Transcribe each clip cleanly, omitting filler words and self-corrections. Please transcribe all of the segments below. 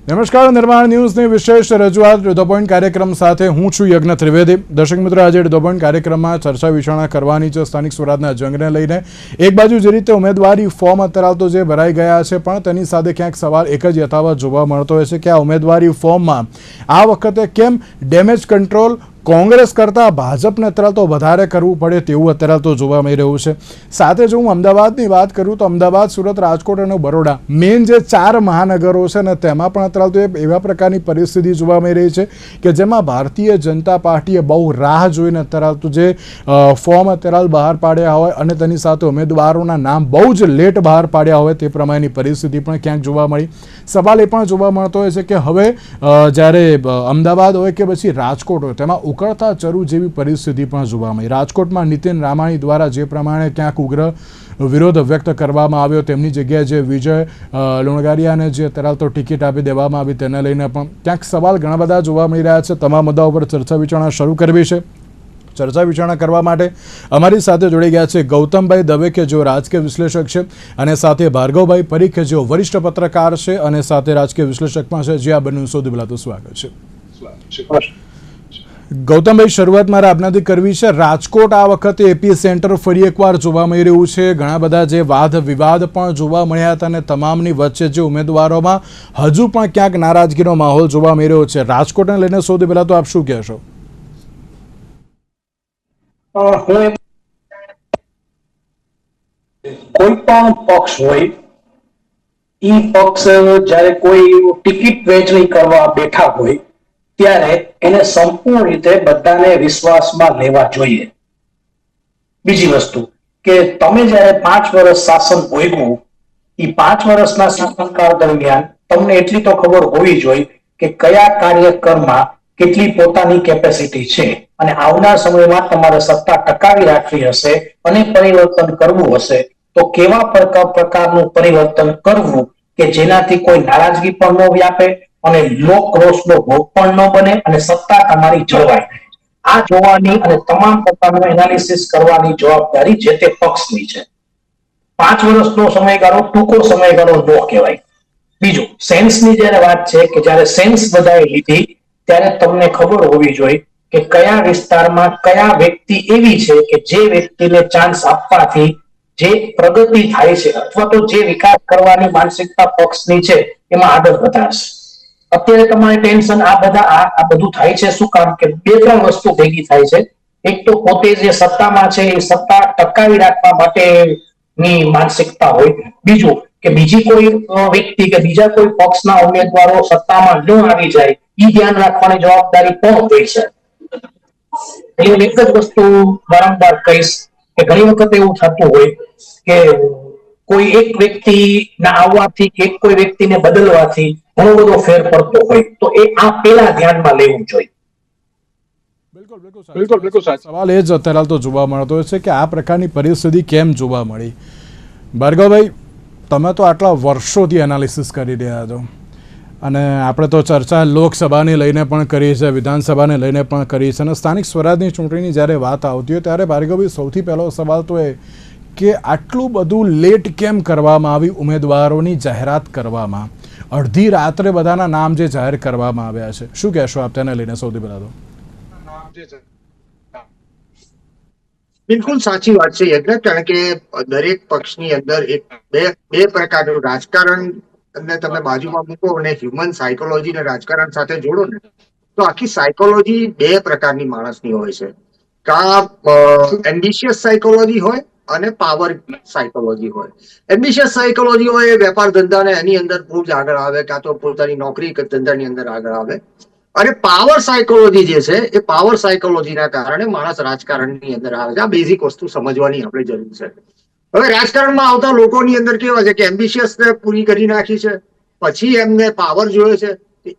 નમસ્કાર, નિર્માણ ન્યૂઝની વિશેષ રજૂઆત ધ પોઈન્ટ કાર્યક્રમ સાથે હું છું યજ્ઞ ત્રિવેદી. દર્શક મિત્રો, આજે ધ પોઈન્ટ કાર્યક્રમમાં ચર્ચા વિચારણા કરવાની છે સ્થાનિક સ્વરાજના જંગને લઈને. એક બાજુ જે રીતે ઉમેદવારી ફોર્મ અત્યારે તો જે ભરાઈ ગયા છે, પણ તેની સાથે ક્યાંક સવાલ એક જ યથાવત જોવા મળતો હોય છે કે આ ઉમેદવારી ફોર્મમાં આ વખતે કેમ ડેમેજ કંટ્રોલ કોંગ્રેસ કરતાં ભાજપને અત્યારે તો વધારે કરવું પડે તેવું અત્યારે તો જોવા મળી રહ્યું છે. સાથે જો હું અમદાવાદની વાત કરું તો અમદાવાદ, સુરત, રાજકોટ અને બરોડા મેઇન જે 4 મહાનગરો છે ને તેમાં પણ અત્યારે તો એવા પ્રકારની પરિસ્થિતિ જોવા મળી રહી છે કે જેમાં ભારતીય જનતા પાર્ટીએ બહુ રાહ જોઈને અત્યારે તો જે ફોર્મ અત્યારે બહાર પાડ્યા હોય અને તેની સાથે ઉમેદવારોના નામ બહુ જ લેટ બહાર પાડ્યા હોય તે પ્રમાણેની પરિસ્થિતિ પણ ક્યાંક જોવા મળી. સવાલ એ પણ જોવા મળતો હોય છે કે હવે જ્યારે અમદાવાદ હોય કે પછી રાજકોટ હોય તેમાં ઉકળતા ચરુ જેવી પરિસ્થિતિ પણ જોવા મળી. રાજકોટમાં નીતિન રામાણી દ્વારા જે પ્રમાણે ક્યાંક ઉગ્ર વિરોધ વ્યક્ત કરવામાં આવ્યો, તેમની જગ્યાએ જે વિજય લુણગારિયાને જે અત્યારે તો ટિકિટ આપી દેવામાં આવી તેને લઈને પણ ક્યાંક સવાલ ઘણા બધા જોવા મળી રહ્યા છે. તમામ મુદ્દાઓ પર ચર્ચા વિચારણા શરૂ કરવી છે. ચર્ચા વિચારણા કરવા માટે અમારી સાથે જોડી ગયા છે ગૌતમભાઈ દવે કે જેઓ રાજકીય વિશ્લેષક છે અને સાથે ભાર્ગવભાઈ પરીખ કે જેઓ વરિષ્ઠ પત્રકાર છે અને સાથે રાજકીય વિશ્લેષક પણ છે. જે આ બંને સૌથી પહેલા તો સ્વાગત છે. ગૌતમભાઈ, શરૂઆત મારે આપનાથી કરવી છે. રાજકોટ આ વખતે એપી સેન્ટર ફરી એકવાર જોવા મળી રહ્યું છે. ઘણા બધા જે વાદ વિવાદ પણ જોવા મળ્યા હતા અને તમામની વચ્ચે જે ઉમેદવારોમાં હજુ પણ ક્યાંક નારાજગીનો માહોલ જોવા મળી રહ્યો છે. રાજકોટને લઈને સૌથી પહેલા તો આપ શું કહેશો? કોઈ પણ પક્ષ હોય, ઈ પક્ષ જ્યારે કોઈ ટિકિટ વહેંચણી કરવા બેઠા હોય ત્યારે એને સંપૂર્ણ રીતે બધાને વિશ્વાસમાં લેવા જોઈએ. બીજી વસ્તુ કે તમે જ્યારે 5 વર્ષ શાસન ભોગવ્યું, એ 5 વર્ષના શાસનકાળ દરમિયાન તમને એટલી તો ખબર હોવી જોઈએ કે કયા કાર્યકરમાં કેટલી પોતાની કેપેસિટી છે અને આવનાર સમયમાં તમારે સત્તા ટકાવી રાખવી હશે અને પરિવર્તન કરવું હશે તો કેવા પ્રકારનું પરિવર્તન કરવું કે જેનાથી કોઈ નારાજગી પણ ન વ્યાપે અને લોક રોષનો ભોગ પણ ન બને અને સત્તા તમારી જળવાય. આ જોવાની અને તમામ પ્રકારનું એનાલિસિસ કરવાની જવાબદારી જે તે પક્ષની છે. 5 વર્ષનો સમયગાળો ટૂંકો સમયગાળો ન કહેવાય. બીજું, સેન્સની જ્યારે વાત છે કે જ્યારે સેન્સ બધાએ લીધી ત્યારે તમને ખબર હોવી જોઈએ કે કયા વિસ્તારમાં કયા વ્યક્તિ એવી છે કે જે વ્યક્તિને ચાન્સ આપવાથી જે પ્રગતિ થાય છે અથવા તો જે વિકાસ કરવાની માનસિકતા પક્ષની છે એમાં આગળ વધારશે. અત્યારે તમારે ટેન્શન આ બધું થાય છે શું કામ કે 2-3 વસ્તુ ભેગી થાય છે. એક તો પોતે જે સત્તામાં છે એ સત્તા ટકાવી રાખવા માટેની માનસિકતા હોય. બીજું કે બીજી કોઈ વ્યક્તિ કે બીજા કોઈ પક્ષના ઉમેદવારો સત્તામાં ન આવી જાય એ ધ્યાન રાખવાની જવાબદારી પણ હોય છે. એટલે એક જ વસ્તુ વારંવાર કહીશ કે ઘણી વખત એવું થતું હોય કે કોઈ એક વ્યક્તિના આવવાથી કે કોઈ વ્યક્તિને બદલવાથી ઘણો બધો ફેર પડતો હોય તો એ આ પેલા ધ્યાનમાં લેવું જોઈએ. બિલકુલ સવાલ એ જ અત્યારે તો જોવા મળતો હોય છે કે આ પ્રકારની પરિસ્થિતિ કેમ જોવા મળી. ભાર્ગવભાઈ, તમે તો આટલા વર્ષોથી એનાલિસિસ કરી રહ્યા છો અને આપણે તો ચર્ચા લોકસભાને લઈને પણ કરી છે, વિધાનસભાને લઈને પણ કરી છે અને સ્થાનિક સ્વરાજની ચૂંટણીની જ્યારે વાત આવતી હોય ત્યારે ભાર્ગવભાઈ સૌથી પહેલો સવાલ તો એ કે આટલું બધું લેટ કેમ કરવામાં આવી ઉમેદવારોની જાહેરાત કરવામાં? અડધી રાત્રે બધાના નામ જે જાહેર કરવામાં આવ્યા છે, શું કહેશો આપ તેને લઈને? સૌથી પહેલા તો બિલકુલ સાચી વાત છે યજ્ઞ, કારણ કે દરેક પક્ષની અંદર બે પ્રકારનું રાજકારણ અને તમે બાજુમાં મૂકો અને હ્યુમન સાયકોલોજી ને રાજકારણ સાથે જોડો ને તો આખી સાયકોલોજી 2 પ્રકારની માણસની હોય છે. કાં એમ્બિશિયસ સાયકોલોજી હોય અને પાવર સાયકોલોજી હોય. એમ્બિશિયસ સાયકોલોજી હોય એ વેપાર ધંધાને એની અંદર બહુ જ આગળ આવે, કાં તો પોતાની નોકરી ધંધાની અંદર આગળ આવે. અને પાવર સાયકોલોજી જે છે એ પાવર સાયકોલોજીના કારણે માણસ રાજકારણની અંદર આવે છે. આ બેઝિક વસ્તુ સમજવાની આપણે જરૂર છે. હવે રાજકારણમાં આવતા લોકોની અંદર કેવા છે કે એમ્બિશિયસ ને પૂરી કરી નાખી છે, પછી એમને પાવર જોઈએ છે,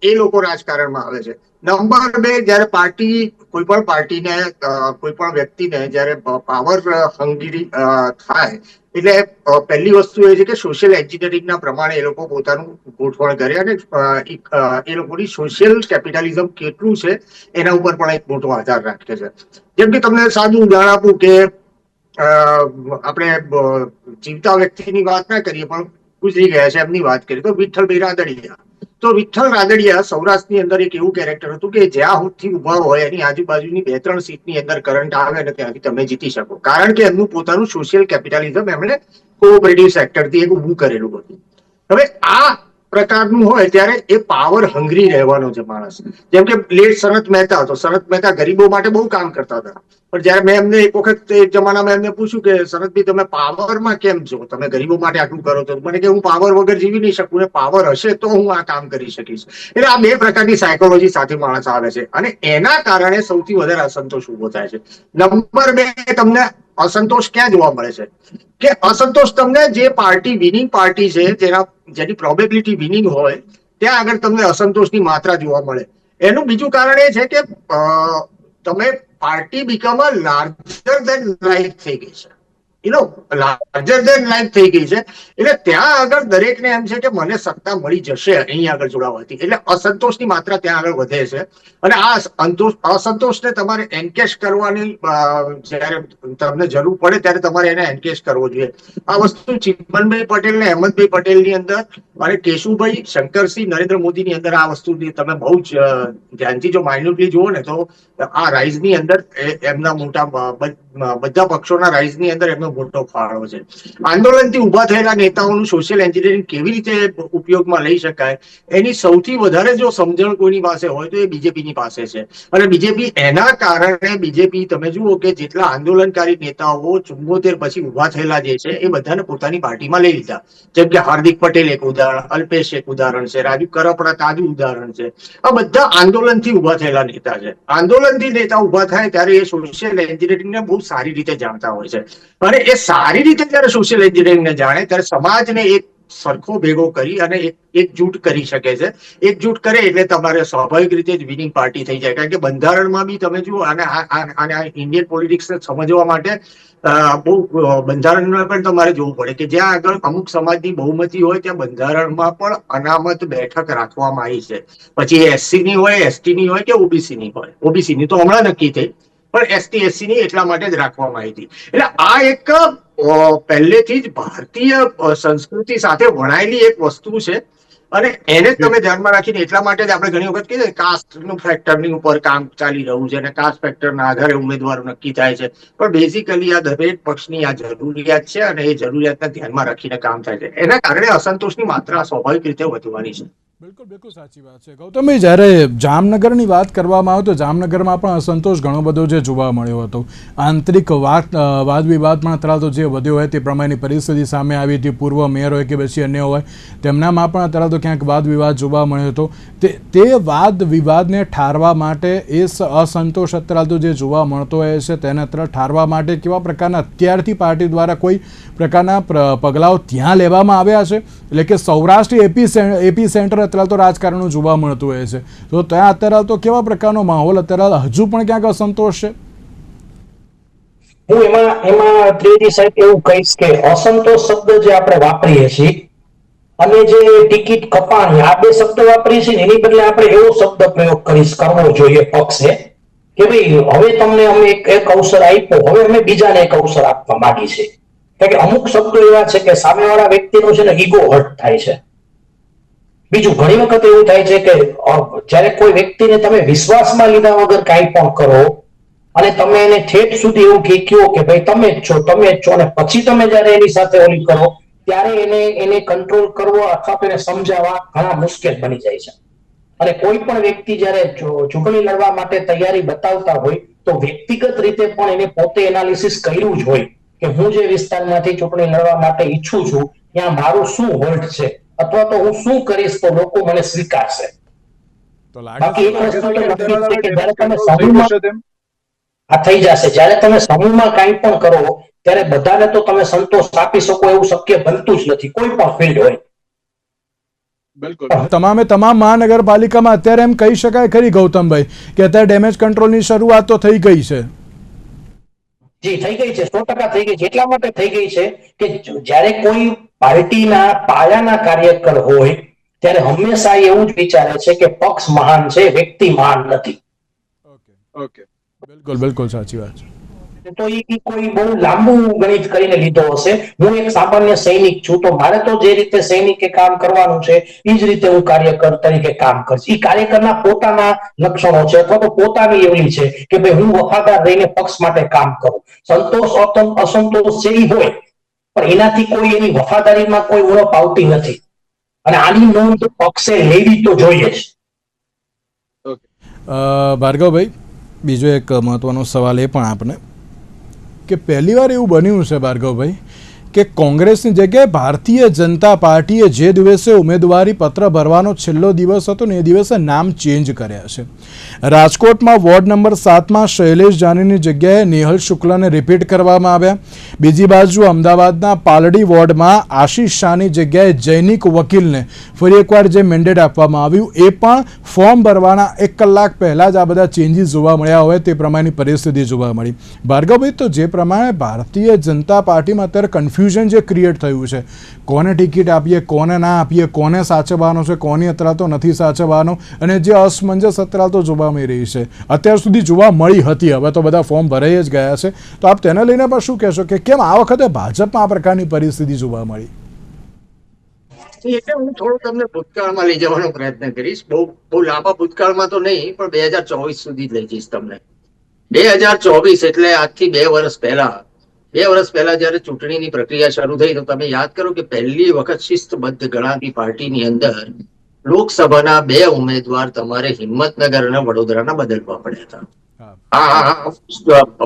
એ લોકો રાજકારણમાં આવે છે. નંબર 2, જયારે કોઈ પણ પાર્ટીને કોઈ પણ વ્યક્તિને જયારે પાવર હંગરી થાય એટલે પહેલી વસ્તુ એ છે કે સોશિયલ એન્જિનિયરિંગના પ્રમાણે એ લોકો પોતાનું ગોઠવણ કરે અને એ લોકોની સોશિયલ કેપિટલિઝમ કેટલું છે એના ઉપર પણ એક મોટો આધાર રાખે છે. જેમ કે તમને સાદું ઉદાહરણ આપું કે આપણે જીવતા વ્યક્તિની વાત ના કરીએ પણ ગુજરી ગયા છે એમની વાત કરીએ તો વિઠ્ઠલભાઈ રાદડિયા. તો વિઠ્ઠલ રાદડિયા સૌરાષ્ટ્રની અંદર એક એવું કેરેક્ટર હતું કે જ્યાં હુંથી ઉભા હોય એની આજુબાજુની 2-3 સીટની અંદર કરંટ આવે અને ત્યાંથી તમે જીતી શકો, કારણ કે એમનું પોતાનું સોશિયલ કેપિટલિઝમ એમણે કોઓપરેટિવ સેક્ટરથી એક ઊભું કરેલું હતું. હવે આ પ્રકારનું હોય ત્યારે એ પાવર હંગ્રી રહેવાનો છે માણસ. જેમ કે લેટ સનત મહેતા હતો. સનત મહેતા ગરીબો માટે બહુ કામ કરતા હતા, પણ જયારે મેં એમને એક વખત એક જમાનામાં એમને પૂછ્યું કે સનતભાઈ તમે પાવરમાં કેમ છો, તમે ગરીબો માટે આટલું કરો છો? મને કે હું પાવર વગર જીવી નહીં શકું, ને પાવર હશે તો હું આ કામ કરી શકીશ. એટલે આ 2 પ્રકારની સાયકોલોજી સાથે માણસ આવે છે અને એના કારણે સૌથી વધારે અસંતોષ ઉભો થાય છે. નંબર 2, તમને અસંતોષ ક્યાં જોવા મળે છે કે અસંતોષ તમને જે પાર્ટી વિનિંગ પાર્ટી છે જેની પ્રોબેબિલિટી વિનિંગ હોય ત્યાં આગળ તમને અસંતોષની માત્રા જોવા મળે. એનું બીજું કારણ એ છે કે તમે party become a larger then life થઈ ગઈ છે, લાર્જર દેન લાઈફ થઈ ગઈ છે. એટલે ત્યાં આગળ દરેકને એમ છે કે મને સત્તા મળી જશે અહીં આગળ જોડાવાથી, એટલે અસંતોષની માત્રા ત્યાં આગળ વધે છે. અને આ અસંતોષને તમારે એન્કેશ કરવાની જયારે તમને જરૂર પડે ત્યારે તમારે એને એન્કેશ કરવો જોઈએ. આ વસ્તુ ચિમનભાઈ પટેલ ને અહેમદભાઈ પટેલની અંદર અને કેશુભાઈ શંકરસિંહ નરેન્દ્ર મોદીની અંદર આ વસ્તુની તમે બહુ જ ધ્યાનથી જો માઇન્યુટલી જુઓ ને તો આ રાઇઝની અંદર એમના મોટા બધા પક્ષોના રાઇઝની અંદર એમનો મોટો ફાળો છે. આંદોલનથી ઉભા થયેલા નેતાઓનું સોશિયલ એન્જિનિયરિંગ કેવી રીતે ઉપયોગમાં લઈ શકાય એની સૌથી વધારે જો સમજણ કોઈની પાસે હોય તો એ બીજેપીની પાસે છે. અને બીજેપી એના કારણે બીજેપી તમે જુઓ કે જેટલા આંદોલનકારી નેતાઓ 74 પછી ઉભા થયેલા જે છે એ બધાને પોતાની પાર્ટીમાં લઈ લીધા. જેમ કે હાર્દિક પટેલ એક ઉદાહરણ, અલ્પેશ એક ઉદાહરણ છે, રાજુ કરપડા તાજું ઉદાહરણ છે. આ બધા આંદોલનથી ઉભા થયેલા નેતા છે. આંદોલનથી નેતા ઉભા થાય ત્યારે એ સોશિયલ એન્જિનિયરિંગને બહુ સારી રીતે જાણતા હોય છે, અને એ સારી રીતે જયારે સોશિયલ એન્જિનિયરિંગને જાણે ત્યારે સમાજને એક સરખો ભેગો કરી અને એકજૂટ કરી શકે છે. એકજૂટ કરે એટલે તમારે સ્વાભાવિક રીતે જ વિનિંગ પાર્ટી થઈ જાય. કારણ કે બંધારણમાં બી તમે જુઓ અને ઇન્ડિયન પોલિટિક્સને સમજવા માટે બહુ બંધારણમાં પણ તમારે જોવું પડે કે જ્યાં આગળ અમુક સમાજની બહુમતી હોય ત્યાં બંધારણમાં પણ અનામત બેઠક રાખવામાં આવી છે. પછી એસસી ની હોય, એસટી ની હોય કે ઓબીસી ની હોય. ઓબીસી ની તો હમણાં નક્કી થઈ, પણ એસટી એસસી ની એટલા માટે જ રાખવામાં આવી હતી. એટલે આ એક પહેલેથી જ ભારતીય સંસ્કૃતિ સાથે વણાયેલી એક વસ્તુ છે અને એને જ તમે ધ્યાનમાં રાખીને એટલા માટે જ આપણે ઘણી વખત કહીએ કાસ્ટનું ફેક્ટરની ઉપર કામ ચાલી રહ્યું છે અને કાસ્ટ ફેક્ટરના આધારે ઉમેદવારો નક્કી થાય છે. પણ બેઝિકલી આ દરેક પક્ષની આ જરૂરિયાત છે અને એ જરૂરિયાતને ધ્યાનમાં રાખીને કામ થાય છે. એના કારણે અસંતોષની માત્રા સ્વાભાવિક રીતે વધવાની છે. બિલકુલ સાચી વાત છે. ગૌતમભાઈ, જ્યારે જામનગરની વાત કરવામાં આવે તો જામનગરમાં પણ અસંતોષ ઘણો બધો જે જોવા મળ્યો હતો. આંતરિક વાદ વિવાદ પણ અત્યારે જે વધ્યો હોય તે પ્રમાણેની પરિસ્થિતિ સામે આવી હતી. પૂર્વ મેયર હોય કે પછી અન્ય હોય તેમનામાં પણ અત્યારે તો ક્યાંક વાદ વિવાદ જોવા મળ્યો હતો. તે વાદ વિવાદને ઠારવા માટે એ અસંતોષ અત્યારે તો જે જોવા મળતો હોય છે તેને અત્યારે ઠારવા માટે કેવા પ્રકારના અત્યારથી પાર્ટી દ્વારા કોઈ પ્રકારના પગલાઓ ત્યાં લેવામાં આવ્યા છે? એટલે કે સૌરાષ્ટ્ર એપી સેન્ટર અત્યારે તો રાજકારણનું જોવા મળતું હોય છે, તો ત્યાં અત્યારે તો કેવા પ્રકારનો માહોલ અત્યારે હજુ પણ ક્યાંક અસંતોષ છે? હું એમાં ત્રીજી સાહેબ એવું કહીશ કે અસંતોષ શબ્દ જે આપણે વાપરીએ છીએ અને જે ટિકિટ કપાણી, આ 2 શબ્દ વાપરીએ છીએ એની બદલે આપણે એવો શબ્દ પ્રયોગ કરવો જોઈએ પક્ષે કે ભાઈ હવે તમને અમે એક અવસર આપ્યો, હવે અમે બીજાને એક અવસર આપવા માંગી છીએ. કારણ કે અમુક શબ્દો એવા છે કે સામેવાળા વ્યક્તિનો છે ને ઈગો હર્ટ થાય છે. બીજું, ઘણી વખત એવું થાય છે કે જયારે કોઈ વ્યક્તિને તમે વિશ્વાસમાં લીધા વગર કાંઈ પણ કરો અને તમે એને ઠેઠ સુધી એવું કહો કે ભાઈ તમે જ છો, અને પછી તમે જયારે એની સાથે ઓલી કરો ત્યારે એને કંટ્રોલ કરવો અથવા તો એને સમજાવવા ઘણા મુશ્કેલ બની જાય છે. અને કોઈ પણ વ્યક્તિ જયારે ચૂંટણી લડવા માટે તૈયારી બતાવતા હોય તો વ્યક્તિગત રીતે પણ એને પોતે એનાલિસિસ કર્યું જ હોય કે હું જે વિસ્તારમાંથી ચૂંટણી લડવા માટે ઈચ્છું છું ત્યાં મારું શું હોલ્ટ છે અથવા તો હું શું કરીશ તો લોકો મને સ્વીકારશે. બાકી એક વસ્તુ તો નક્કી છે કે જયારે તમે સમૂહમાં આ થઈ જશે, જયારે તમે સમૂહમાં કાંઈ પણ કરો ત્યારે બધાને તો તમે સંતોષ આપી શકો એવું શક્ય બનતું જ નથી, કોઈ પણ ફિલ્ડ હોય. બિલકુલ તમામ મહાનગરપાલિકામાં અત્યારે એમ કહી શકાય ખરી ગૌતમભાઈ કે અત્યારે ડેમેજ કંટ્રોલની શરૂઆત તો થઈ ગઈ છે? જી થઈ ગઈ છે, 100% થઈ ગઈ છે. એટલા માટે થઈ ગઈ છે કે જયારે કોઈ પાર્ટીના પાયાના કાર્યકર હોય ત્યારે હંમેશા એવું જ વિચારે છે કે પક્ષ મહાન છે, વ્યક્તિ મહાન નથી. ઓકે, બિલકુલ સાચી વાત છે. તો એ કોઈ બહુ લાંબુ ગણિત કરીને લીધો હશે. હું એક સામાન્ય સૈનિક છું, તો મારે તો જે રીતે સૈનિકે કામ કરવાનું છે એ જ રીતે હું કાર્યકર તરીકે કામ કરીશ. એ કાર્યકરના પોતાના લક્ષણો છે અથવા તો પોતાની એવી છે કે ભાઈ હું વફાદાર રહીને પક્ષ માટે કામ કરું. સંતોષ અસંતોષ જે હોય, પણ એનાથી કોઈ એની વફાદારીમાં કોઈ ઉણપ આવતી નથી, અને આની નોંધ પક્ષે લેવી તો જોઈએ જ. ભાર્ગવભાઈ, બીજો એક મહત્વનો સવાલ એ પણ આપને કે પહેલીવાર એવું બન્યું છે ભાર્ગવભાઈ કે કોંગ્રેસની જગ્યાએ ભારતીય જનતા પાર્ટીએ જે દિવસે ઉમેદવારી પત્ર ભરવાનો છેલ્લો દિવસ હતો ને એ દિવસે નામ ચેન્જ કર્યા છે. રાજકોટમાં વોર્ડ નંબર 7માં શૈલેષ જાનીની જગ્યાએ નેહલ શુક્લાને રિપીટ કરવામાં આવ્યા. બીજી બાજુ અમદાવાદના પાલડી વોર્ડમાં આશીષ શાહની જગ્યાએ જૈનિક વકીલને ફરી એકવાર જે મેન્ડેટ આપવામાં આવ્યું એ પણ ફોર્મ ભરવાના 1 કલાક પહેલાં જ આ બધા ચેન્જીસ જોવા મળ્યા હોય તે પ્રમાણેની પરિસ્થિતિ જોવા મળી. ભાર્ગવભાઈ, તો જે પ્રમાણે ભારતીય જનતા પાર્ટીમાં અત્યારે કન્ફ્યુઝન જે ક્રિએટ થયું છે, કોને ટિકિટ આપીએ, કોને ના આપીએ, કોને સાચવવાનો છે, કોની અત્રાતો નથી સાચવવાનો, અને જે અસમંજસ અત્રાતો જોવા મળી રહી છે, અત્યાર સુધી જોવા મળી હતી, હવે તો બધા ફોર્મ ભરાઈ જ ગયા છે, તો આપ તેને લઈને પણ શું કહેશો કે કેમ આ વખતે ભાજપમાં આ પ્રકારની પરિસ્થિતિ જોવા મળી? એટલે હું થોડું તમને ભૂતકાળમાં લઈ જવાનો પ્રયત્ન કરીશ. બહુ લાંબા ભૂતકાળમાં તો નહીં, પણ 2024 સુધી લઈ જઈશ તમને. 2024 એટલે આજથી 2 વર્ષ પહેલા, 2 વર્ષ પહેલા જયારે ચૂંટણીની પ્રક્રિયા શરૂ થઈ, તો તમે યાદ કરો કે પહેલી વખત શિસ્તબદ્ધ ગણાતી પાર્ટીની અંદર લોકસભાના 2 ઉમેદવાર તમારે હિંમતનગર અને વડોદરાના બદલવા પડ્યા હતા.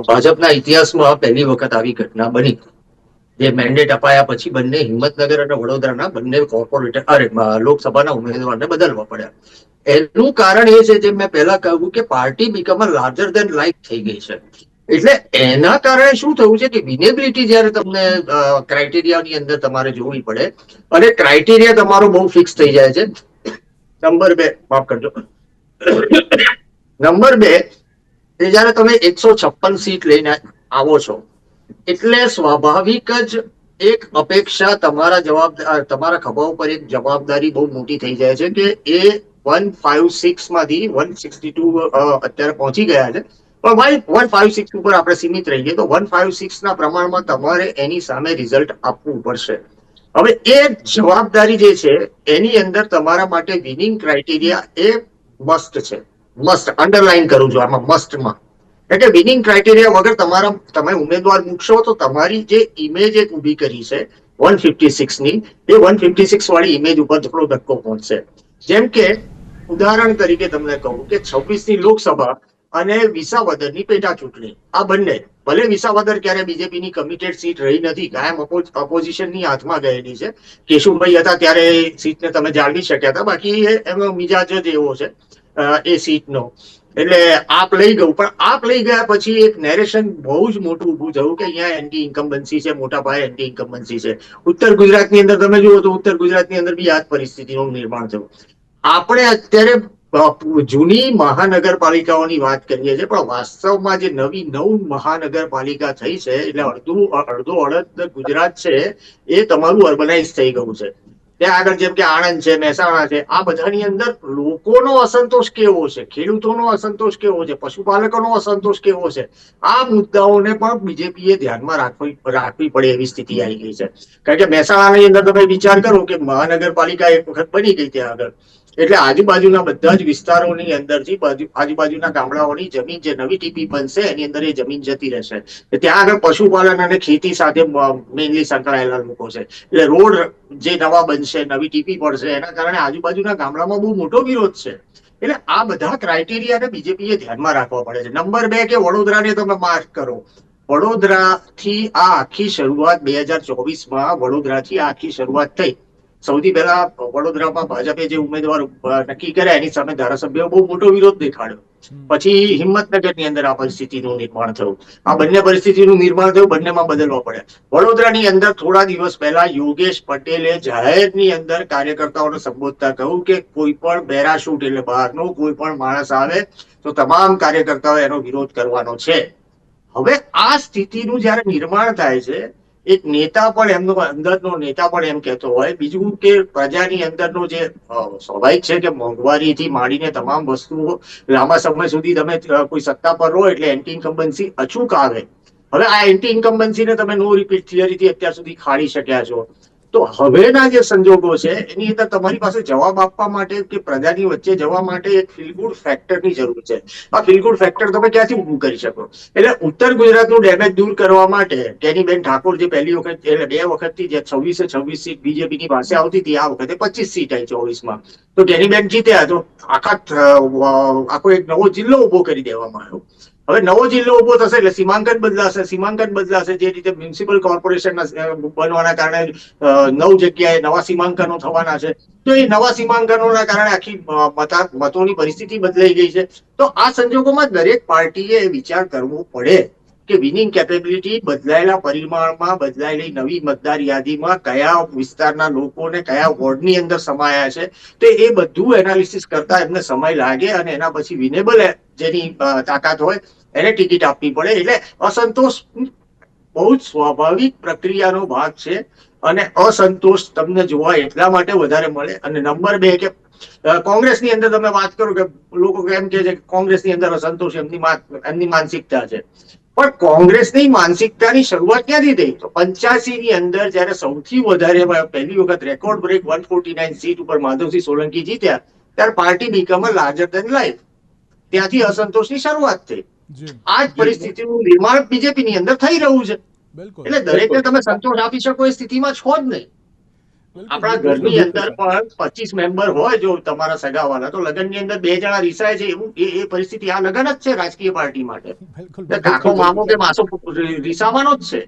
ભાજપના ઇતિહાસમાં પહેલી વખત આવી ઘટના બની. જે મેન્ડેટ અપાયા પછી બંને હિંમતનગર અને વડોદરાના બંને લોકસભાના ઉમેદવારને બદલવા પડ્યા. એનું કારણ એ છે, જે મેં પહેલા કહ્યું કે પાર્ટી બીકમ લાર્જર દેન લાઈફ થઈ ગઈ છે. એટલે એના કારણે શું થયું છે કે વિનેબિલિટી જયારે તમને ક્રાઇટેરિયાની અંદર તમારે જોવી પડે, અને ક્રાઇટેરિયા તમારો બહુ ફિક્સ થઈ જાય છે. નંબર 2, માફ કરજો, નંબર 2, જયારે તમે 156 સીટ લઈને આવો છો, એટલે સ્વાભાવિક જ એક અપેક્ષા તમારા ખભા ઉપર એક જવાબદારી બહુ મોટી થઈ જાય છે કે એ 156 માંથી 162 અત્યારે પહોંચી ગયા છે, પણ ભાઈ 156 ઉપર આપણે સીમિત રહીએ તો 156 ના પ્રમાણમાં તમારે એની સામે રિઝલ્ટ આપવું પડશે. હવે એ જવાબદારી જે છે એની અંદર તમારા માટે વિનિંગ ક્રાઇટેરિયા એ મસ્ટ છે. મસ્ટ અંડરલાઈન કરું છું આમાં, મસ્ટમાં. એટલે વિનિંગ ક્રાઇટેરિયા વગર તમે ઉમેદવાર મૂકશો તો તમારી જે ઇમેજ એક ઉભી કરી છે 156 ની, એ 156 વાળી ઇમેજ ઉપર થોડો ધક્કો પહોંચશે. જેમ કે ઉદાહરણ તરીકે તમને કહું કે 26 ની લોકસભા અને વિસાવદરની પેટા ચૂંટણી, આ બંને, ભલે વિસાવદર ક્યારે બીજેપીની કમિટેડ સીટ રહી નથી, કાયમ ઓપોઝિશનની હાથમાં ગયેલી છે. કેશુભાઈ હતા ત્યારે સીટને તમે જાળવી શક્યા હતા, બાકી એનો મિજાજ જ એવો છે એ સીટનો. એટલે આપ લઈ ગયું, પણ આપ લઈ ગયા પછી એક નેરેશન બહુ જ મોટું ઉભું થયું કે અહીંયા એન્ટી ઇન્કમ્બન્સી છે, મોટા પાયે એન્ટી ઇન્કમ્બન્સી છે. ઉત્તર ગુજરાતની અંદર તમે જુઓ તો ઉત્તર ગુજરાતની અંદર બી આ જ પરિસ્થિતિનું નિર્માણ થયું. આપણે અત્યારે જૂની મહાનગરપાલિકાઓની વાત કરીએ છીએ, પણ વાસ્તવમાં જે નવી 9 મહાનગરપાલિકા થઈ છે, એટલે અડધો ગુજરાત છે એ તમારું અર્બનાઇઝ થઈ ગયું છે. ત્યાં આગળ જેમ કે આણંદ છે, મહેસાણા છે, આ બધાની અંદર લોકોનો અસંતોષ કેવો છે, ખેડૂતોનો અસંતોષ કેવો છે, પશુપાલકોનો અસંતોષ કેવો છે, આ મુદ્દાઓને પણ બીજેપીએ ધ્યાનમાં રાખવી પડે એવી સ્થિતિ આવી ગઈ છે. કારણ કે મહેસાણાની અંદર તમે વિચાર કરો કે મહાનગરપાલિકા એક વખત બની ગઈ ત્યાં આગળ, એટલે આજુબાજુના બધા જ વિસ્તારોની અંદરથી આજુબાજુના ગામડાઓની જમીન જે નવી ટીપી બનશે એની અંદર એ જમીન જતી રહેશે. ત્યાં આગળ પશુપાલન અને ખેતી સાથે મેઇનલી સંકળાયેલા લોકો છે. એટલે રોડ જે નવા બનશે, નવી ટીપી પડશે, એના કારણે આજુબાજુના ગામડામાં બહુ મોટો વિરોધ છે. એટલે આ બધા ક્રાઇટેરિયાને બીજેપીએ ધ્યાનમાં રાખવા પડે છે. નંબર 2 કે વડોદરાને તમે માર્ક કરો, વડોદરાથી આ આખી શરૂઆત 2024માં વડોદરાથી આ આખી શરૂઆત થઈ. સૌથી પહેલા વડોદરામાં ભાજપે જે ઉમેદવાર નક્કી કર્યા એની સામે ધારાસભ્યો બહુ મોટો વિરોધ દેખાડ્યો. પછી હિંમતનગરની અંદર આ પરિસ્થિતિનું નિર્માણ થયું. આ બંને પરિસ્થિતિનું નિર્માણ થયું, બંનેમાં બદલવા પડ્યા. વડોદરાની અંદર થોડા દિવસ પહેલા યોગેશ પટેલે જાહેરની અંદર કાર્યકર્તાઓને સંબોધતા કહ્યું કે કોઈ પણ પેરાશૂટ એટલે બહારનો કોઈ પણ માણસ આવે તો તમામ કાર્યકર્તાઓ એનો વિરોધ કરવાનો છે. હવે આ સ્થિતિનું જયારે નિર્માણ થાય છે, એક નેતા પણ એમનો અંદરનો નેતા પણ એમ કહેતો હોય, બીજું કે પ્રજાની અંદરનો જે સ્વાભાવિક છે કે મોંઘવારીથી માંડીને તમામ વસ્તુઓ લાંબા સમય સુધી તમે કોઈ સત્તા પર રહો એટલે એન્ટી ઇન્કમ્બન્સી અચૂક આવે. હવે આ એન્ટી ઇન્કમ્બન્સીને તમે નો રિપીટ થિયરીથી અત્યાર સુધી ખાડી શક્યા છો. તો હવેના જે સંજોગો છે એની અંદર તમારી પાસે જવાબ આપવા માટે કે પ્રજાની વચ્ચે જવા માટે એક ફીલ ગુડ ફેક્ટરની જરૂર છે. આ ફીલ ગુડ ફેક્ટર તમે ક્યાંથી ઊભું કરી શકો? એટલે ઉત્તર ગુજરાતનું ડેમેજ દૂર કરવા માટે ગેનીબેન ઠાકોર જે પહેલી વખત એટલે 2 વખતથી જે 26 સીટ બીજેપીની પાસે આવતી હતી, આ વખતે 25 સીટ આવી 24માં. તો ગેનીબેન જીત્યા તો આખો એક નવો જિલ્લો ઉભો કરી દેવામાં આવ્યો. હવે નવો જિલ્લો ઉભો થશે એટલે સીમાંકન બદલાશે. જે રીતે મ્યુનિસિપલ કોર્પોરેશન બનવાના કારણે 9 જગ્યાએ નવા સીમાંકનો થવાના છે. તો એ નવા સીમાંકનોના કારણે આખી મતોની પરિસ્થિતિ બદલાઈ ગઈ છે. તો આ સંજોગોમાં દરેક પાર્ટીએ વિચાર કરવો પડે કે વિનિંગ કેપેબિલિટી બદલાયેલા પરિમાણમાં બદલાયેલી નવી મતદાર યાદીમાં કયા વિસ્તારના લોકોને કયા વોર્ડની અંદર સમાયા છે, તો એ બધું એનાલિસિસ કરતા એમને સમય લાગે અને એના પછી વિનેબલ જેની તાકાત હોય એને ટિકિટ આપવી પડે. એટલે અસંતોષ બહુ જ સ્વાભાવિક પ્રક્રિયાનો ભાગ છે અને અસંતોષ તમને જોવા એટલા માટે વધારે મળે. અને નંબર 2 કે કોંગ્રેસની અંદર તમે વાત કરો કે લોકો એમ કે છે કે કોંગ્રેસની અંદર અસંતોષ એમની માનસિકતા છે, પણ કોંગ્રેસની માનસિકતાની શરૂઆત ક્યાંથી થઈ? તો 85 ની અંદર જયારે સૌથી વધારે પહેલી વખત રેકોર્ડ બ્રેક 149 સીટ ઉપર માધવસિંહ સોલંકી જીત્યા ત્યારે party become a larger than life. ત્યાંથી અસંતોષની શરૂઆત થઈ. આ જ પરિસ્થિતિનું નિર્માણ બીજેપીની અંદર થઈ રહ્યું છે. એટલે દરેકને તમે સંતોષ આપી શકો એ સ્થિતિમાં છો જ નહીં. આપણા ઘરની અંદર પણ 25 મેમ્બર હોય જો તમારા સગાવાલા, તો લગ્નની અંદર 2 જણા રીસાય છે એવું એ પરિસ્થિતિ આ લગ્ન જ છે રાજકીય પાર્ટી માટે. કાકો મામો કે માસો રીસાવાનો જ છે.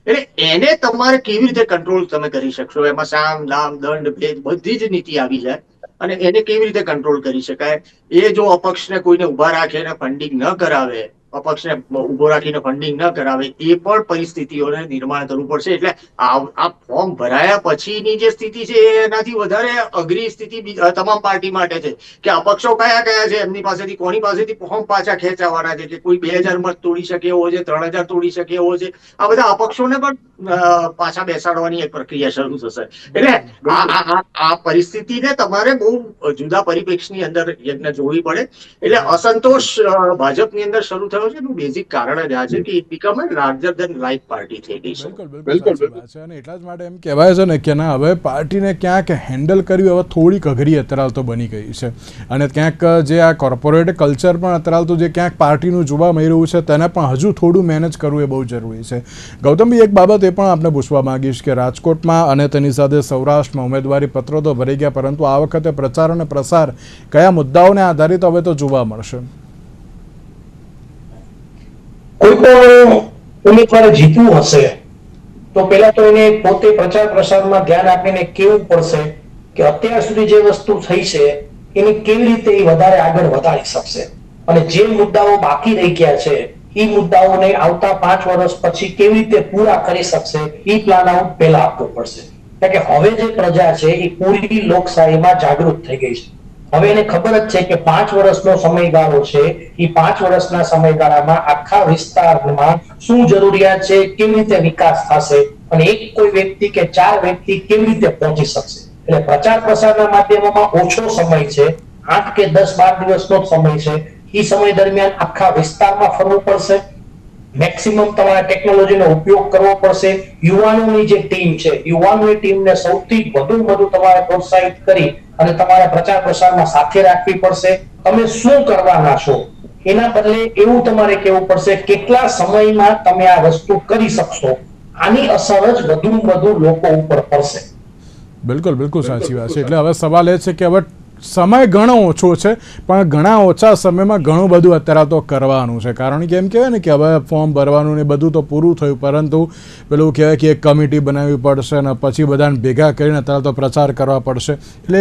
એટલે એને તમારે કેવી રીતે કંટ્રોલ તમે કરી શકશો? એમાં સામ દામ દંડ ભેદ બધી જ નીતિ આવી જાય અને એને કેવી રીતે કંટ્રોલ કરી શકાય? એ જો અપક્ષને કોઈને ઉભા રાખે અને ફંડિંગ ન કરાવે, અપક્ષને ઉભો રાખીને ફંડિંગ ન કરાવે, એ પણ પરિસ્થિતિઓને નિર્માણ કરવું પડશે. એટલે આ ફોર્મ ભરાયા પછીની જે સ્થિતિ છે એનાથી વધારે અઘરી સ્થિતિ તમામ પાર્ટી માટે છે કે અપક્ષો કયા છે, એમની પાસેથી કોની પાસેથી ફોર્મ પાછા ખેંચાવાના છે, કે કોઈ 2000 મત તોડી શકે એવો છે, 3000 તોડી શકે એવો છે. આ બધા અપક્ષોને પણ પાછા બેસાડવાની એક પ્રક્રિયા શરૂ થશે. એટલે આ પરિસ્થિતિને તમારે બહુ જુદા પરિપ્રેક્ષની અંદર યજ્ઞ જોવી પડે. એટલે અસંતોષ ભાજપની અંદર શરૂ થયો છે એનું બેઝિક કારણ જ આ છે કે it become a larger than life party થઈ ગઈ છે. બિલકુલ છે. અને એટલા જ માટે એમ કહેવાય છે ને કે ના, હવે પાર્ટીને ક્યાંક હેન્ડલ કરવી હવે થોડીક અઘરી અત્યારે તો બની ગઈ છે. અને ક્યાંક જે આ કોર્પોરેટ કલ્ચર પણ અત્યારે તો જે ક્યાંક પાર્ટીનું જોવા મળી રહ્યું છે તેને પણ હજુ થોડું મેનેજ કરવું એ બહુ જરૂરી છે. ગૌતમભાઈ, એક બાબત એ પણ આપણે પૂછવા માંગીશ કે રાજકોટમાં અને તેની સાથે સૌરાષ્ટ્રમાં ઉમેદવારી પત્રો તો ભરાઈ ગયા, પરંતુ આ વખતે પ્રચાર અને પ્રસાર કયા મુદ્દાઓને આધારિત હવે તો જોવા મળશે? કોઈ પણ ઉમેદવારે જીતવું હશે તો પેલા તો એને પોતે પ્રચાર પ્રસારમાં ધ્યાન આપીને કેવું પડશે કે અત્યાર સુધી જે વસ્તુ થઈ છે એને કેવી રીતે એ વધારે આગળ વધારી શકશે અને જે મુદ્દાઓ બાકી રહી ગયા છે એ મુદ્દાઓને આવતા 5 વર્ષ પછી કેવી રીતે પૂરા કરી શકશે એ પ્લાન આઉટ પહેલા આપવો પડશે. કારણ કે હવે જે પ્રજા છે એ પૂરી લોકશાહીમાં જાગૃત થઈ ગઈ છે. હવે એને ખબર જ છે કે 5 વર્ષનો સમયગાળો છે, એ 5 વર્ષના સમયગાળામાં આખા વિસ્તારમાં શું જરૂરિયાત છે, કેવી રીતે વિકાસ થશે અને એક કોઈ વ્યક્તિ કે 4 વ્યક્તિ કેવી રીતે પહોંચી શકશે. એટલે પ્રચાર પ્રસારના માધ્યમોમાં ઓછો સમય છે, 8 કે 10 12 દિવસનો જ સમય છે. એ સમય દરમિયાન આખા વિસ્તારમાં ફરવું પડશે, મેક્સિમમ તમારે ટેકનોલોજીનો ઉપયોગ કરવો પડશે. યુવાનોની જે ટીમ છે, યુવાનોની ટીમને સૌથી વધુ તમારે પ્રોત્સાહિત કરી અને તમારે પ્રચાર પ્રસારમાં સાથે રાખવી પડશે. તમે શું કરવાના છો એના બદલે એવું તમારે કહેવું પડશે કેટલા સમયમાં તમે આ વસ્તુ કરી શકશો. આની અસર જ વધુ લોકો ઉપર પડશે. બિલકુલ સાચી વાત છે. એટલે હવે સવાલ એ છે કે હવે સમય ઘણો ઓછો છે, પણ ઘણા ઓછા સમયમાં ઘણું બધું અત્યારે તો કરવાનું છે. કારણ કે એમ કહેવાય ને કે હવે ફોર્મ ભરવાનું ને બધું તો પૂરું થયું, પરંતુ પેલું કહેવાય કે એક કમિટી બનાવવી પડશે અને પછી બધાને ભેગા કરીને અત્યારે તો પ્રચાર કરવા પડશે. એટલે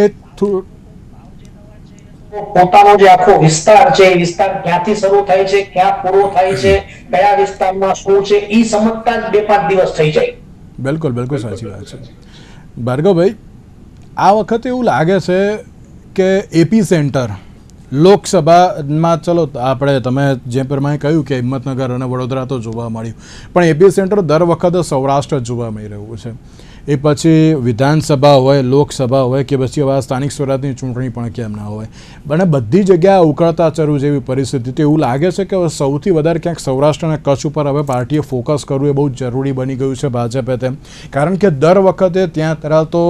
પોતાનો જે આખો વિસ્તાર છે એ વિસ્તાર ક્યાંથી શરૂ થાય છે, ક્યાં પૂરો થાય છે, કયા વિસ્તારમાં શું છે, એ સમજતા જ 2-5 દિવસ થઈ જાય. બિલકુલ સાચી વાત છે. ભાર્ગવભાઈ, આ વખતે એવું લાગે છે કે એપી સેન્ટર લોકસભામાં, ચલો આપણે તમે જે પ્રમાણે કહ્યું કે હિંમતનગર અને વડોદરા તો જોવા મળ્યું, પણ એપી સેન્ટર દર વખતે સૌરાષ્ટ્ર જોવા મળી રહ્યું છે. એ પછી વિધાનસભા હોય, લોકસભા હોય કે પછી હવે સ્થાનિક સ્વરાજની ચૂંટણી પણ કેમ ના હોય, અને બધી જગ્યાએ ઉકળતા ચરુ જેવી પરિસ્થિતિ. તો એવું લાગે છે કે સૌથી વધારે ક્યાંક સૌરાષ્ટ્ર અને કચ્છ ઉપર હવે પાર્ટીએ ફોકસ કરવું એ બહુ જરૂરી બની ગયું છે ભાજપે તેમ, કારણ કે દર વખતે ત્યાં તરફ તો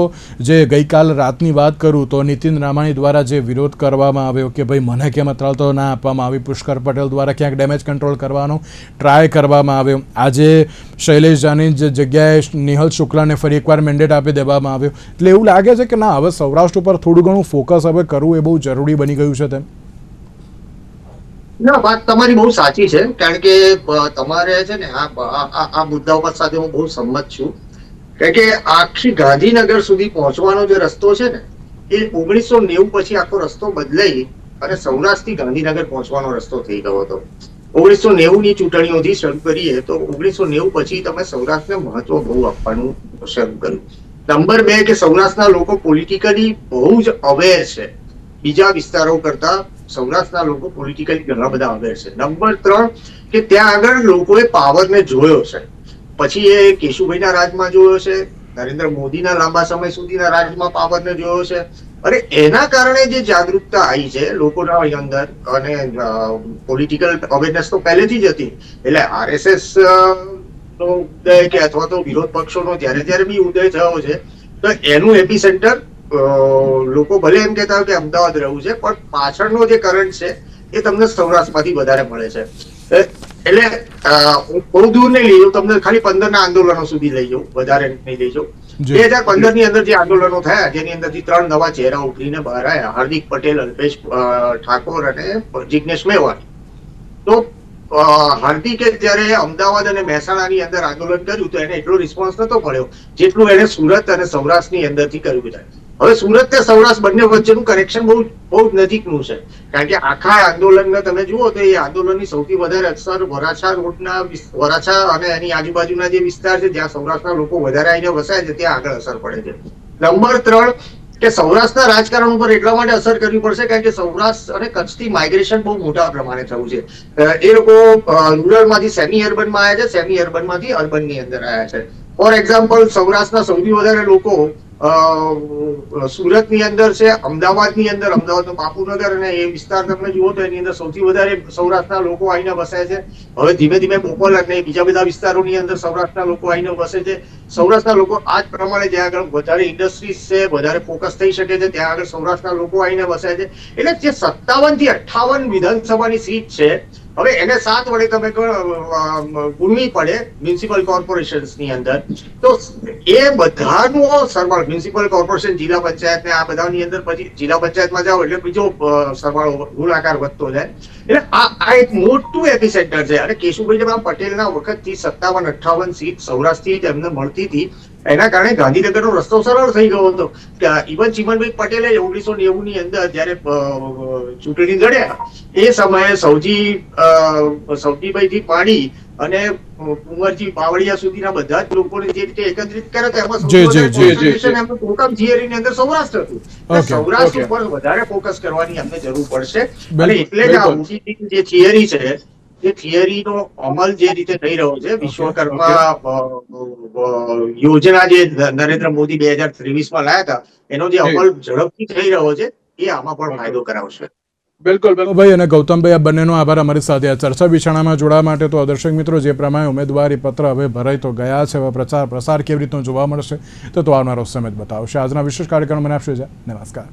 જે ગઈકાલ રાતની વાત કરું તો નીતિન રામાણી દ્વારા જે વિરોધ કરવામાં આવ્યો કે ભાઈ મને કેમ અત્યારે તો ના આપવામાં આવી, પુષ્કર પટેલ દ્વારા ક્યાંક ડેમેજ કંટ્રોલ કરવાનો ટ્રાય કરવામાં આવ્યો, આજે શૈલેષ જાની જગ્યાએ નિહલ શુક્લાને ફરી એકવાર મેન્ડેટ આપી દેવામાં આવ્યો. એટલે એવું લાગે છે કે ના હવે સૌરાષ્ટ્ર ઉપર થોડું ઘણું ફોકસ હવે કરવું એ બહુ જરૂરી બની ગયું છે તેમ. ના, વાત તમારી બહુ સાચી છે, કારણ કે તમારે છે ને આ મુદ્દા ઉપર સાથે હું બહુ સંમત છું, કારણ કે આખી ગાંધીનગર સુધી પહોંચવાનો જે રસ્તો છે ને એ 1990 પછી આખો રસ્તો બદલાઈ અને સૌરાષ્ટ્રથી ગાંધીનગર પહોંચવાનો રસ્તો થઈ ગયો હતો. 1990 ની ચૂંટણીઓથી શરૂ કરીએ તો 1990 પછી તમે સૌરાષ્ટ્રને મહત્વ બહુ આપવાનું શરૂ કર્યું. નંબર 2 કે સૌરાષ્ટ્રના લોકો પોલિટિકલી બહુ જ અવેર છે, બીજા વિસ્તારો કરતા સૌરાષ્ટ્રના લોકો પોલિટિકલી ઘણા બધા અવેર છે. નંબર 3 કે ત્યાં આગળ લોકોએ પાવરને જોયો છે, પછી એ કેશુભાઈના રાજમાં જોયો છે, નરેન્દ્ર મોદીના લાંબા સમય સુધીના રાજમાં પાવરને જોયો છે, અને એના કારણે જે જાગૃતતા આવી છે લોકોના અંદર, અને પોલિટિકલ અવેરનેસ તો પહેલેથી જ હતી. એટલે આરએસએસ નો ઉદય કે અથવા તો વિરોધ પક્ષોનો જ્યારે બી ઉદય થયો છે તો એનું એપિસેન્ટર લોકો ભલે એમ કહેતા હોય કે અમદાવાદ રહ્યું છે, પણ પાછળનો જે કરંટ છે એ તમને સૌરાષ્ટ્રમાંથી વધારે મળે છે. એટલે હું બહુ દૂર નહીં લઈ જાઉં, તમને ખાલી 15 આંદોલનો સુધી લઈ જાઉં, વધારે નહીં લઈ જાઉં. 2015 ની અંદર જે આંદોલનો થયા જેની અંદરથી 3 નવા ચહેરા ઉભરીને બહાર આવ્યા, હાર્દિક પટેલ, અલ્પેશ ઠાકોર અને જિગ્નેશ મેવાણી. તો હાર્દિકે જયારે અમદાવાદ અને મહેસાણાની અંદર આંદોલન કર્યું તો એને એટલો રિસ્પોન્સ નતો મળ્યો જેટલું એને સુરત અને સૌરાષ્ટ્રની અંદરથી કર્યું છે. હવે સુરત અને સૌરાષ્ટ્ર બંને વચ્ચેનું કનેક્શન બહુ નજીકનું છે, કારણ કે આખા આંદોલનને તમે જુઓ તો એ આંદોલનની સૌથી વધારે અસર વરાછા રોડના, વરાછા અને એની આજુબાજુના જે વિસ્તાર છે જ્યાં સૌરાષ્ટ્રના લોકો વધારે આવીને વસાય છે ત્યાં આગળ અસર પડે છે. નંબર 3 કે સૌરાષ્ટ્રના રાજકારણ ઉપર એટલા માટે અસર કરવી પડશે કારણ કે સૌરાષ્ટ્ર અને કચ્છથી માઇગ્રેશન બહુ મોટા પ્રમાણે થયું છે. એ લોકો રૂરલમાંથી સેમી અર્બનમાં આવ્યા છે, સેમી અર્બનમાંથી અર્બનની અંદર આવ્યા છે. ફોર એક્ઝામ્પલ, સૌરાષ્ટ્રના સૌથી વધારે લોકો સુરતની અંદર છે, અમદાવાદની અંદર, અમદાવાદનો બાપુનગર અને એ વિસ્તાર તમે જુઓ તો એની અંદર સૌથી વધારે સૌરાષ્ટ્રના લોકો આવીને વસે છે. હવે ધીમે ધીમે બોપલ અને બીજા બધા વિસ્તારોની અંદર સૌરાષ્ટ્રના લોકો આવીને વસે છે. સૌરાષ્ટ્રના લોકો આ જ પ્રમાણે જ્યાં આગળ વધારે ઇન્ડસ્ટ્રીઝ છે, વધારે ફોકસ થઈ શકે છે, ત્યાં આગળ સૌરાષ્ટ્રના લોકો આવીને વસે છે. એટલે જે 57 થી 58 વિધાનસભાની સીટ છે, હવે એને 7 વડે તમે ગુણવી પડે મ્યુનિસિપલ કોર્પોરેશન્સની અંદર, તો એ બધાનો સરવાળો મ્યુનિસિપલ કોર્પોરેશન, જિલ્લા પંચાયત ને આ બધાની અંદર પછી જિલ્લા પંચાયતમાં જાઓ એટલે બીજો સરવાળો ગુણાકાર વધતો જાય. એટલે આ એક મોટું એપિસેન્ટર છે. અને કેશુભાઈ પટેલના વખતથી 57-58 સીટ સૌરાષ્ટ્રથી જ એમને મળતી હતી, એના કારણે ગાંધીનગરનો રસ્તો સરળ થઈ ગયો હતો. ઇવન ચીમનભાઈ પટેલે 1990 ની અંદર જયારે ચૂંટણી લડ્યા એ સમયે સૌજીભાઈ થી પાડી અને કુંવરજી બાવળિયા સુધીના બધા જ લોકોને જે રીતે એકત્રિત કર્યા હતા એમાં ટોટલ જીએરી ની અંદર સૌરાષ્ટ્ર હતું. સૌરાષ્ટ્ર ઉપર વધારે ફોકસ કરવાની અમને જરૂર પડશે, અને એટલે જ આ ઓસીટી જે થિયરી છે એ થિયરીનો અમલ જે રીતે થઈ રહ્યો છે, વિશ્વકર્મા યોજના જે નરેન્દ્ર મોદી 2023માં લાયા હતા એનો જે અમલ ઝડપથી થઈ રહ્યો છે એ આમાં પણ ફાયદો કરાવશે. બિલકુલ ભાઈ અને ગૌતમભાઈ, આ બંનેનો આભાર અમારી સાથે આ ચર્ચા વિચારણામાં જોડાવા માટે. તો દર્શક મિત્રો, જે પ્રમાણે ઉમેદવારી પત્ર હવે ભરાઈ તો ગયા છે, હવે પ્રચાર પ્રસાર કેવી રીતનો જોવા મળશે તો આવનારો સમય બતાવશે. આજના વિશેષ કાર્યક્રમ મને આપશે. નમસ્કાર.